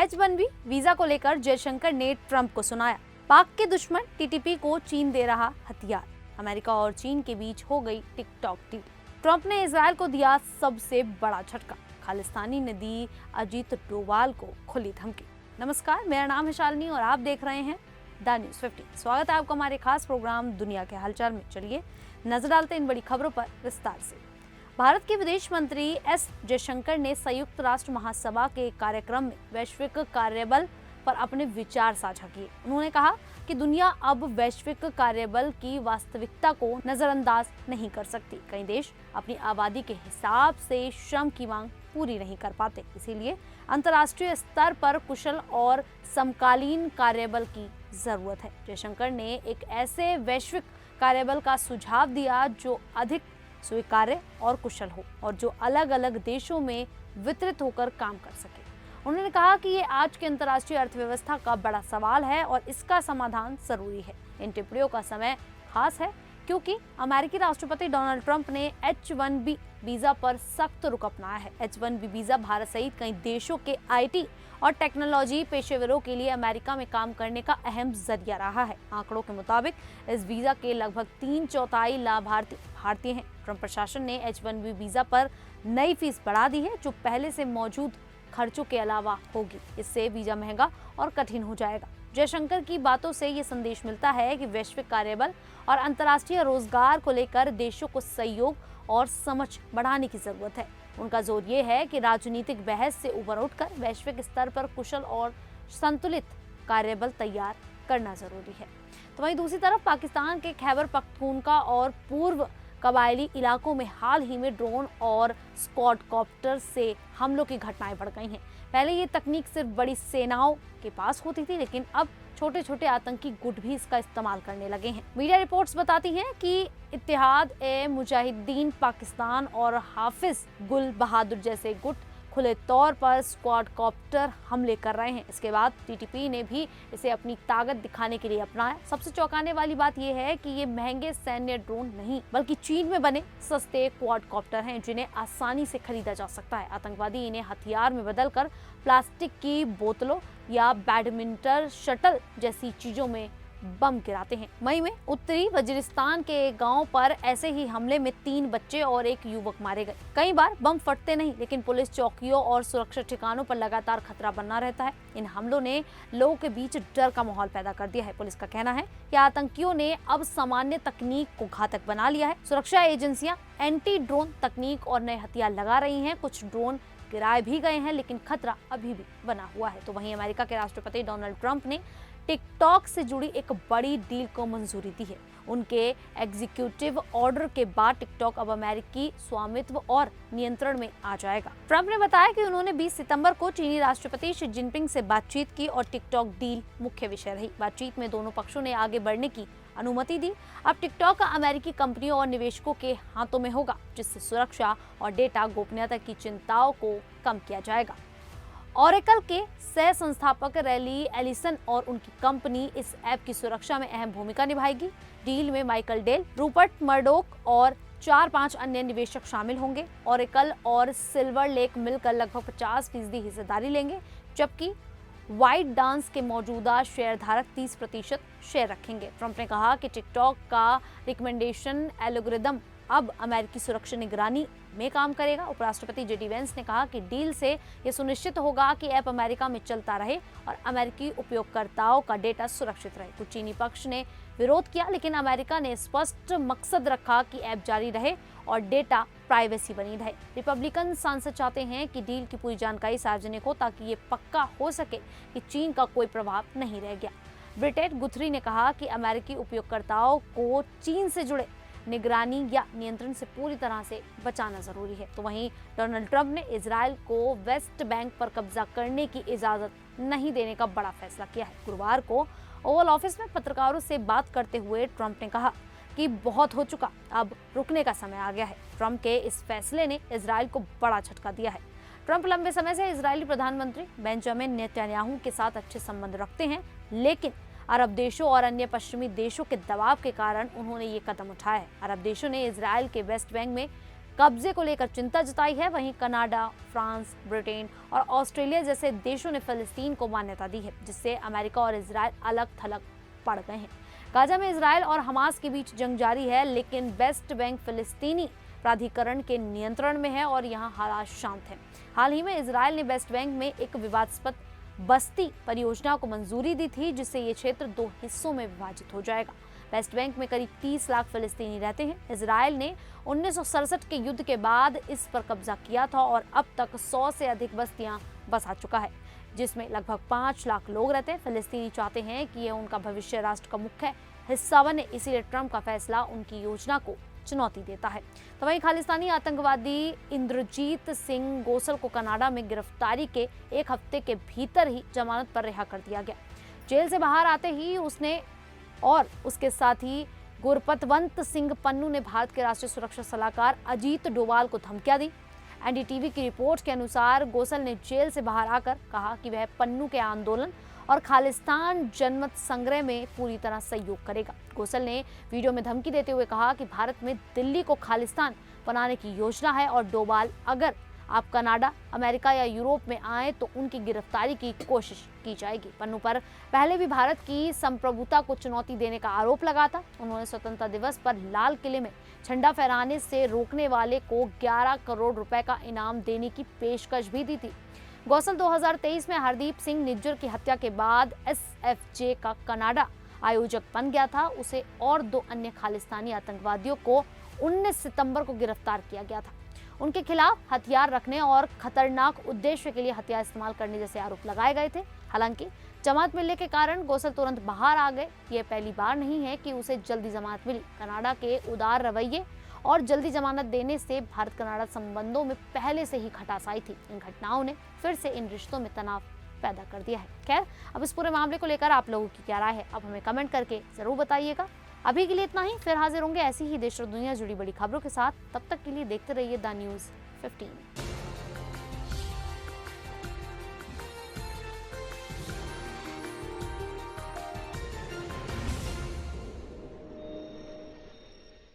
H-1B visa को लेकर जयशंकर ने ट्रंप को सुनाया। पाक के दुश्मन टीटीपी को चीन दे रहा हथियार। अमेरिका और चीन के बीच हो गई टिकटॉक डील। ट्रंप ने इजरायल को दिया सबसे बड़ा झटका। खालिस्तानी ने दी अजीत डोवाल को खुली धमकी। नमस्कार, मेरा नाम है शालिनी और आप देख रहे हैं द न्यूज़ 15। स्वागत है आपका हमारे खास प्रोग्राम दुनिया के हालचाल में। चलिए नजर डालते हैं इन बड़ी खबरों पर विस्तार से। भारत के विदेश मंत्री एस जयशंकर ने संयुक्त राष्ट्र महासभा के कार्यक्रम में वैश्विक कार्यबल पर अपने विचार साझा किए। उन्होंने कहा कि दुनिया अब वैश्विक कार्यबल की वास्तविकता को नजरअंदाज नहीं कर सकती। कई देश अपनी आबादी के हिसाब से श्रम की मांग पूरी नहीं कर पाते, इसीलिए अंतर्राष्ट्रीय स्तर पर कुशल और समकालीन कार्यबल की जरूरत है। जयशंकर ने एक ऐसे वैश्विक कार्यबल का सुझाव दिया जो अधिक स्वीकार्य और कुशल हो और जो अलग अलग देशों में वितरित होकर काम कर सके। उन्होंने कहा कि ये आज के अंतर्राष्ट्रीय अर्थव्यवस्था का बड़ा सवाल है और इसका समाधान जरूरी है। इन टिप्पणियों का समय खास है क्योंकि अमेरिकी राष्ट्रपति डोनाल्ड ट्रंप ने H-1B वीजा पर सख्त रुख अपनाया है। H-1B वीजा भारत सहित कई देशों के IT और टेक्नोलॉजी पेशेवरों के लिए अमेरिका में काम करने का अहम जरिया रहा है। आंकड़ों के मुताबिक इस वीजा के लगभग 3/4 लाभार्थी भारतीय हैं। ट्रंप प्रशासन ने H-1B वीजा पर नई फीस बढ़ा दी है जो पहले से मौजूद खर्चों के अलावा होगी। इससे वीजा महंगा और कठिन हो जाएगा। जयशंकर की बातों से ये संदेश मिलता है कि वैश्विक कार्यबल और अंतर्राष्ट्रीय रोजगार को लेकर देशों को सहयोग और समझ बढ़ाने की जरूरत है। उनका जोर ये है कि राजनीतिक बहस से ऊपर उठकर वैश्विक स्तर पर कुशल और संतुलित कार्यबल तैयार करना जरूरी है। तो वहीं दूसरी तरफ पाकिस्तान के खैबर पख्तूनख्वा और पूर्व कबायली इलाकों में हाल ही में ड्रोन और स्क्वाडकॉप्टर से हमलों की घटनाएं बढ़ गई हैं। पहले ये तकनीक सिर्फ बड़ी सेनाओं के पास होती थी, लेकिन अब छोटे छोटे आतंकी गुट भी इसका इस्तेमाल करने लगे हैं। मीडिया रिपोर्ट्स बताती हैं कि इत्तेहाद-ए-मुजाहिदीन पाकिस्तान और हाफिज गुल बहादुर जैसे गुट खुले तौर पर स्क्वाडकॉप्टर हमले कर रहे हैं। इसके बाद टीटीपी ने भी इसे अपनी ताकत दिखाने के लिए अपनाया। सबसे चौंकाने वाली बात यह है कि ये महंगे सैन्य ड्रोन नहीं बल्कि चीन में बने सस्ते क्वाडकॉप्टर हैं जिन्हें आसानी से खरीदा जा सकता है। आतंकवादी इन्हें हथियार में बदलकर प्लास्टिक की बोतलों या बैडमिंटन शटल जैसी चीजों में बम गिराते हैं। मई में उत्तरी वजीरिस्तान के एक गांव पर ऐसे ही हमले में 3 बच्चे और एक युवक मारे गए। कई बार बम फटते नहीं, लेकिन पुलिस चौकियों और सुरक्षा ठिकानों पर लगातार खतरा बना रहता है। इन हमलों ने लोगों के बीच डर का माहौल पैदा कर दिया है। पुलिस का कहना है कि आतंकियों ने अब सामान्य तकनीक को घातक बना लिया है। सुरक्षा एजेंसियां एंटी ड्रोन तकनीक और नए हथियार लगा रही हैं। कुछ ड्रोन गिराए भी गए हैं, लेकिन खतरा अभी भी बना हुआ है। तो वहीं अमेरिका के राष्ट्रपति डोनाल्ड ट्रंप ने टिकटॉक से जुड़ी एक बड़ी डील को मंजूरी दी है। उनके एग्जीक्यूटिव ऑर्डर के बाद टिकटॉक अब अमेरिकी स्वामित्व और नियंत्रण में आ जाएगा। ट्रंप ने बताया कि उन्होंने 20 सितंबर को चीनी राष्ट्रपति शी जिनपिंग से बातचीत की और टिकटॉक डील मुख्य विषय रही। बातचीत में दोनों पक्षों ने आगे बढ़ने की अनुमति दी। अब टिकटॉक अमेरिकी कंपनियों और निवेशकों के हाथों में होगा, जिससे सुरक्षा और डेटा गोपनीयता की चिंताओं को कम किया जाएगा। ओरेकल के सह संस्थापक रैली एलिसन और उनकी कंपनी इस ऐप की सुरक्षा में अहम भूमिका निभाएगी। डील में माइकल डेल, रूपर्ट मर्डोक और 4-5 अन्य निवेशक शामिल होंगे। ओरेकल और सिल्वर लेक मिलकर लगभग 50% हिस्सेदारी लेंगे, जबकि वाइट डांस के मौजूदा शेयरधारक 30% शेयर रखेंगे। ट्रंप ने कहा कि टिकटॉक का रिकमेंडेशन एल्गोरिदम अब अमेरिकी सुरक्षा निगरानी में काम करेगा। उपराष्ट्रपति जेडी वेंस ने कहा कि डील से यह सुनिश्चित होगा कि ऐप अमेरिका में चलता रहे और अमेरिकी उपयोगकर्ताओं का डेटा सुरक्षित रहे। कुछ चीनी पक्ष ने विरोध किया, लेकिन अमेरिका ने स्पष्ट मकसद रखा कि ऐप जारी रहे और डेटा प्राइवेसी बनी रहे। रिपब्लिकन सांसद चाहते हैं कि डील की पूरी जानकारी सार्वजनिक हो ताकि ये पक्का हो सके कि चीन का कोई प्रभाव नहीं रह गया। ब्रिटेट गुथरी ने कहा कि अमेरिकी उपयोगकर्ताओं को चीन से जुड़े निगरानी या नियंत्रण से पूरी तरह से बचाना जरूरी है। तो वहीं डोनाल्ड ट्रंप ने इजरायल को वेस्ट बैंक पर कब्जा करने की इजाजत नहीं देने का बड़ा फैसला किया है। गुरुवार को ओवल ऑफिस में पत्रकारों से बात करते हुए ट्रंप ने कहा कि बहुत हो चुका, अब रुकने का समय आ गया है। ट्रंप के इस फैसले ने इजरायल को बड़ा झटका दिया है। ट्रंप लंबे समय से इजरायली प्रधानमंत्री बेंजामिन नेतन्याहू के साथ अच्छे संबंध रखते हैं, लेकिन अरब देशों और अन्य पश्चिमी देशों के दबाव के कारण उन्होंने ये कदम उठाया है। अरब देशों ने इजरायल के वेस्ट बैंक में कब्जे को लेकर चिंता जताई है। वहीं कनाडा, फ्रांस, ब्रिटेन और ऑस्ट्रेलिया जैसे देशों ने फिलिस्तीन को मान्यता दी है, जिससे अमेरिका और इजराइल अलग थलग पड़ गए हैं। गाजा में इजराइल और हमास के बीच जंग जारी है, लेकिन वेस्ट बैंक फिलिस्तीनी प्राधिकरण के नियंत्रण में है और यहाँ हालात शांत हैं। हाल ही में इजराइल ने वेस्ट बैंक में एक विवादास्पद बस्ती परियोजना को मंजूरी दी थी, जिससे ये क्षेत्र 2 हिस्सों में विभाजित हो जाएगा। वेस्ट बैंक में करीब 30 लाख फिलिस्तीनी रहते हैं। इजराइल ने 1967 के युद्ध के बाद इस पर कब्जा किया था और अब तक 100 से अधिक बस्तियां बसा चुका है, जिसमें लगभग 5 लाख लोग रहते हैं। फिलिस्तीनी चाहते हैं कि यह उनका भविष्य राष्ट्र का मुख्य हिस्सा बने, इसीलिए ट्रंप का फैसला उनकी योजना को चुनौती देता है। तो वहीं खालिस्तानी आतंकवादी इंद्रजीत सिंह गोसल को कनाडा में गिरफ्तारी के 1 हफ्ते के भीतर ही जमानत पर रिहा कर दिया गया। जेल से बाहर आते ही उसने और उसके साथी गुरपतवंत सिंह पन्नू ने भारत के राष्ट्रीय सुरक्षा सलाहकार अजीत डोवाल को धमकियां दी। एनडीटीवी की रिपोर्ट के अनुसार गोसल ने जेल से बाहर आकर कहा कि वह पन्नू के आंदोलन और खालिस्तान जनमत संग्रह में पूरी तरह सहयोग करेगा। गोसल ने वीडियो में धमकी देते हुए कहा कि भारत में दिल्ली को खालिस्तान बनाने की योजना है और डोभाल अगर आप कनाडा, अमेरिका या यूरोप में आए तो उनकी गिरफ्तारी की कोशिश की जाएगी। पन्नू पर पहले भी भारत की संप्रभुता को चुनौती देने का आरोप लगा था। उन्होंने स्वतंत्रता दिवस पर लाल किले में झंडा फहराने से रोकने वाले को 11 करोड़ रुपए का इनाम देने की पेशकश भी दी थी। गोसल 2023 में हरदीप सिंह निज्जर की हत्या के बाद SFJ का कनाडा आयोजक बन गया था। उसे और 2 अन्य खालिस्तानी आतंकवादियों को 19 सितंबर को गिरफ्तार किया गया था। उनके खिलाफ हथियार रखने और खतरनाक उद्देश्य के लिए हथियार इस्तेमाल करने जैसे आरोप लगाए गए थे। हालांकि जमानत मिलने के कारण गोसल तुरंत बाहर आ गए। ये पहली बार नहीं है कि उसे जल्दी जमानत मिली। कनाडा के उदार रवैये और जल्दी जमानत देने से भारत कनाडा संबंधों में पहले से ही खटास आई थी। इन घटनाओं ने फिर से इन रिश्तों में तनाव पैदा कर दिया है। खैर, अब इस पूरे मामले को लेकर आप लोगों की क्या राय है, अब हमें कमेंट करके जरूर बताइएगा। अभी के लिए इतना ही, फिर हाजिर होंगे ऐसी ही देश और दुनिया जुड़ी बड़ी खबरों के साथ। तब तक के लिए देखते रहिए द न्यूज़ 15।